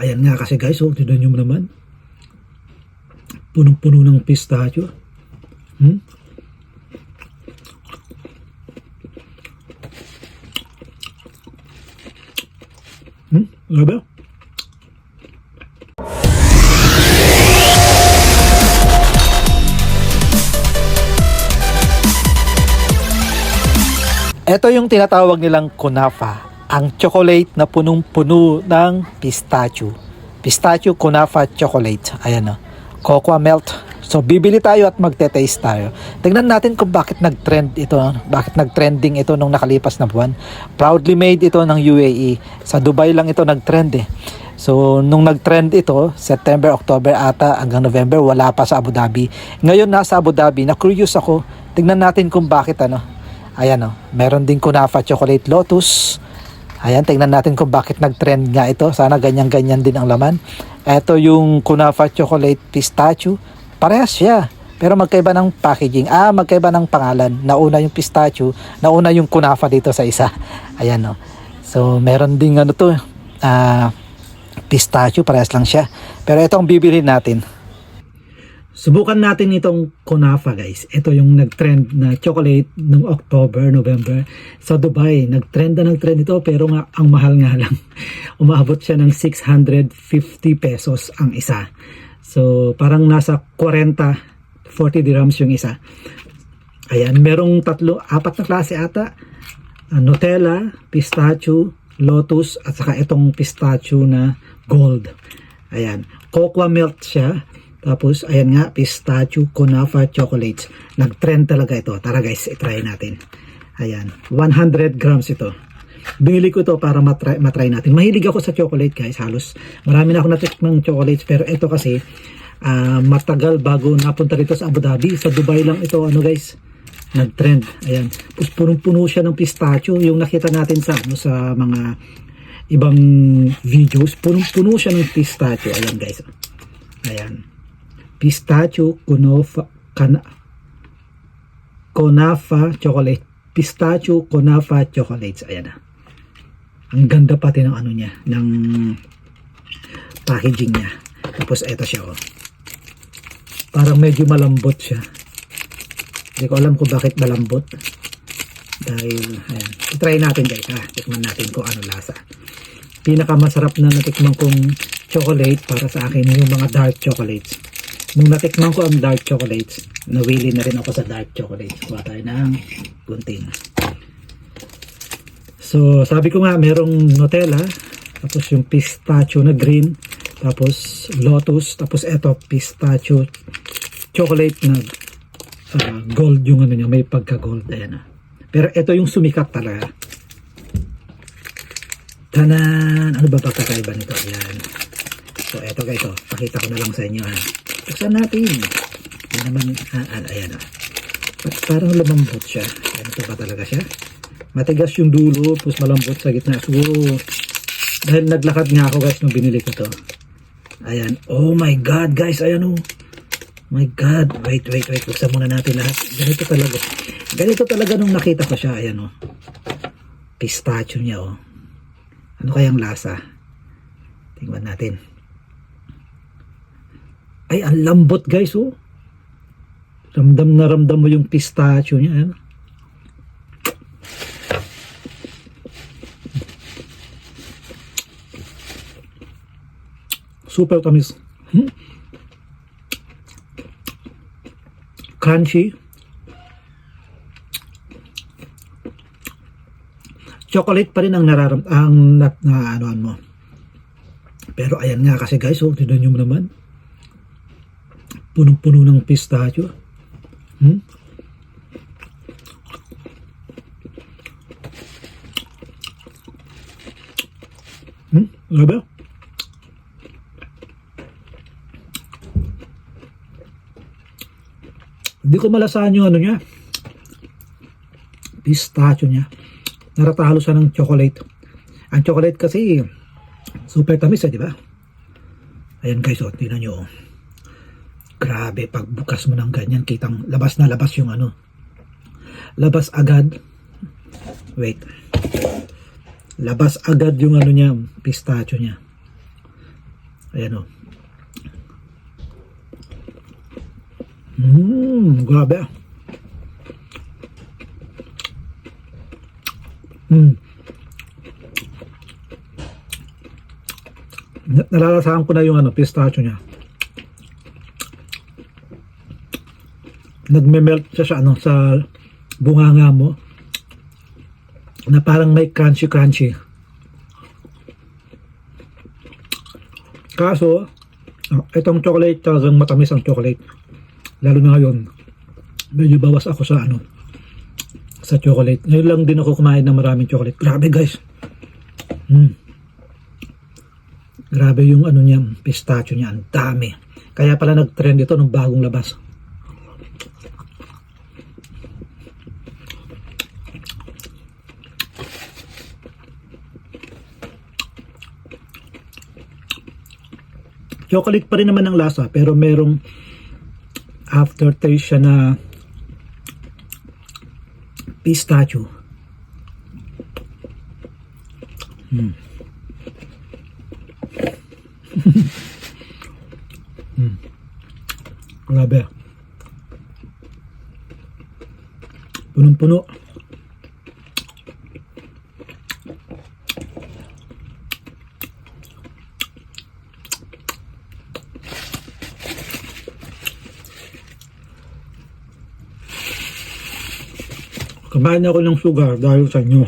Ayan nga kasi guys, oh, tignan nyo naman. Punong-puno ng pistachio. Grabe. Ito yung tinatawag nilang kunafa, ang chocolate na punong-puno ng pistachio. Pistachio kunafa chocolate. Ayan o. Cocoa melt. So bibili tayo at magte-taste tayo. Tingnan natin kung bakit nag-trend ito, bakit nag-trending ito nung nakalipas na buwan. Proudly made ito ng UAE. Sa Dubai lang ito nag-trend eh. So nung nag-trend ito, September, October ata hanggang November, wala pa sa Abu Dhabi. Ngayon nasa Abu Dhabi, na-curious ako. Tingnan natin kung bakit Ayan o, meron din kunafa chocolate lotus. Ayan, tingnan natin kung bakit nag-trend nga ito. Sana ganyan-ganyan din ang laman. Ito yung kunafa chocolate pistachio. Parehas siya, pero magkaiba ng packaging. Magkaiba ng pangalan. Nauna yung pistachio, nauna yung kunafa dito sa isa. Ayan o. So, meron ding pistachio, parehas lang siya. Pero ito ang bibili natin. Subukan natin itong kunafa guys. Ito yung nag-trend na chocolate noong October, November sa Dubai. Nag-trend ito pero nga ang mahal nga lang. Umabot siya ng 650 pesos ang isa. So parang nasa 40 dirhams yung isa. Ayan, merong apat na klase ata. Nutella, pistachio, lotus at saka itong pistachio na gold. Ayan, cocoa milk siya. Tapos, ayan nga, pistachio kunafa chocolates. Nag-trend talaga ito. Tara guys, i-try natin. Ayan, 100 grams ito. Binili ko ito para matry natin. Mahilig ako sa chocolate guys, halos. Marami na ako natikmang chocolates, pero ito kasi, matagal bago napunta rito sa Abu Dhabi. Sa Dubai lang ito, guys, nag-trend. Ayan, tapos punong-puno siya ng pistachio. Yung nakita natin sa mga ibang videos, punong-puno siya ng pistachio. Ayan guys. Ayan. Pistachio kunafa chocolate. Pistachio kunafa chocolates. Ayan na. Ang ganda pati ng niya, ng packaging niya. Tapos eto siya Parang medyo malambot siya. Hindi ko alam kung bakit malambot. Dahil ayan. I-try natin guys Tikman natin kung ano lasa. Pinakamasarap na natikman kong chocolate para sa akin yung mga dark chocolates. Nung natikman ko ang dark chocolates, nawili na rin ako sa dark chocolates. Kuha tayo ng gunting. So, sabi ko nga, merong Nutella, tapos yung pistachio na green, tapos lotus, tapos eto, pistachio chocolate na gold yung niya, may pagka-gold. Ayan Pero eto yung sumikat talaga. Tanan! Ano ba pagkakaiba nito? Ayan. So, eto guys, pakita ko na lang sa inyo Buksan natin. Yan naman, ayan parang lumambot siya. Ganito ba talaga siya? Matigas yung dulo, tapos malambot sa gitna. Siguro, dahil naglakad nga ako guys nung binili ko to. Ayan. Oh my God guys, ayan My God. Wait. Buksan muna natin lahat. Ganito talaga. Ganito talaga nung nakita ko siya. Ayan Pistachio niya Ano kayang lasa? Tingnan natin. Ay, ang lambot guys Ramdam na ramdam mo yung pistachio niya. Super tamis. Crunchy. Chocolate pa rin ang nararamdaman mo. Pero ayan nga kasi guys, tignan nyo naman. Punong-puno ng pistachio. Ano ba? Hindi ko malasahan yung niya. Pistachio niya. Naratalo siya ng chocolate. Ang chocolate kasi super tamis di ba? Ayan guys, tingnan nyo Grabe, pagbukas mo ng ganyan, kitang labas na labas yung labas agad. Wait. Labas agad yung niya, pistachio niya. Ayan o. Grabe. Nalalasahan ko na yung pistachio niya. Nagme-melt siya sa bunganga mo na parang may crunchy. Kaso, itong chocolate talagang matamis ang chocolate. Lalo na ngayon, medyo bawas ako sa chocolate. Ngayon lang din ako kumain ng maraming chocolate. Grabe guys. Grabe yung niya, pistachio niya. Ang dami. Kaya pala nag-trend ito nung bagong labas. Chocolate pa rin naman ang lasa, pero merong aftertaste siya na pistachio. Grabe. Punong-puno. Kumain ako ng sugar dahil sa inyo.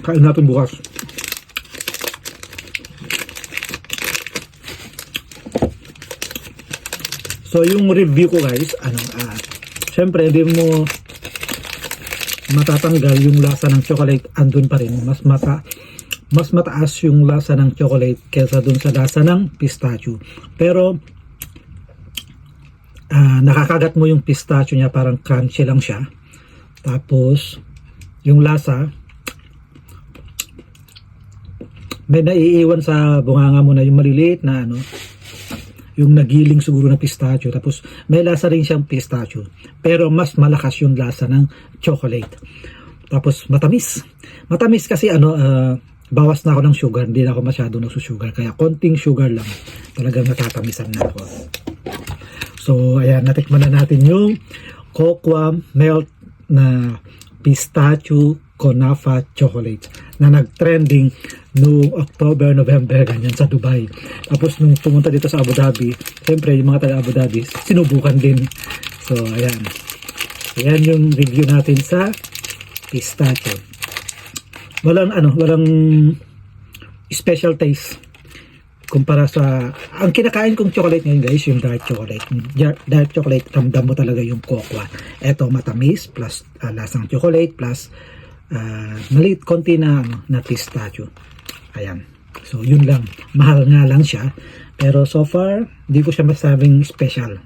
Kain natin bukas. So yung review ko guys, syempre hindi mo matatanggal yung lasa ng chocolate, andun pa rin. Mas mataas yung lasa ng chocolate kaysa dun sa lasa ng pistachio. Pero nakakagat mo yung pistachio niya, parang crunchy lang siya. Tapos yung lasa may naiiwan sa bunganga mo na yung maliliit na yung nagiling siguro na pistachio. Tapos may lasa rin siyang pistachio, pero mas malakas yung lasa ng chocolate. Tapos matamis kasi bawas na ako ng sugar, hindi na ako masyado nagsusugar, kaya konting sugar lang, talagang natatamisan na ako. So ayan, natikman na natin yung cocoa melt na pistachio Kunafa chocolate na nag-trending noong October, November, ganyan sa Dubai. Tapos nung pumunta dito sa Abu Dhabi, siyempre yung mga taga Abu Dhabi sinubukan din. So ayan, yung review natin sa pistachio. Walang special taste kumpara sa ang kinakain kong chocolate ngayon guys, yung dark chocolate. Dark chocolate, ramdam mo talaga yung cocoa. Eto matamis plus lasang chocolate plus maliit konti na pistachio. Ayan. So yun lang. Mahal nga lang siya. Pero so far, hindi ko siya masabing special.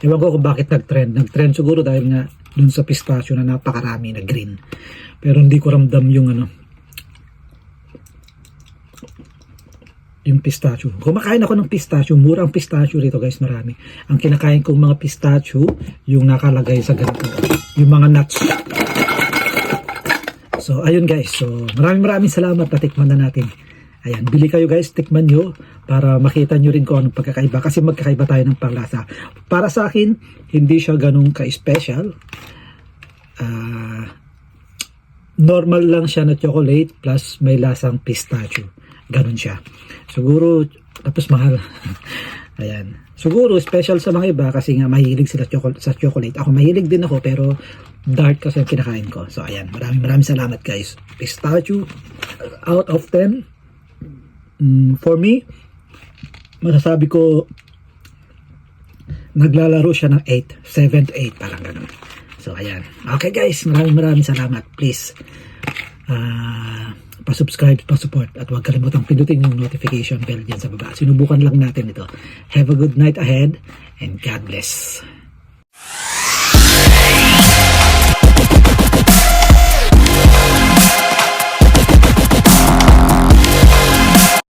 Ewan ko kung bakit nag-trend. Nag-trend siguro dahil nga dun sa pistachio na napakarami na green. Pero hindi ko ramdam yung yung pistachio. Kumakain ako ng pistachio. Mura ang pistachio rito guys, marami. Ang kinakain kong mga pistachio, yung nakalagay sa ganito. Yung mga nuts. So ayun guys, so maraming salamat, natikman na natin. Ayan, bili kayo guys, tikman nyo para makita nyo rin kung anong pagkakaiba, kasi magkakaiba tayo ng panglasa. Para sa akin, hindi siya ganun ka-special. Normal lang siya na chocolate plus may lasang pistachio. Ganun siya. Siguro, tapos mahal. Ayan. Siguro special sa mga iba kasi nga mahilig sila sa chocolate. Ako mahilig din ako, pero dark kasi ang kinakain ko. So ayan, maraming salamat guys. Pistachio out of 10. For me, masasabi ko naglalaro siya ng 8, 7 to 8, parang ganun. So ayan. Okay guys, maraming salamat. Please pa-subscribe, pa-support, at huwag kalimutang pindutin yung notification bell dyan sa baba. Sinubukan lang natin ito. Have a good night ahead and God bless.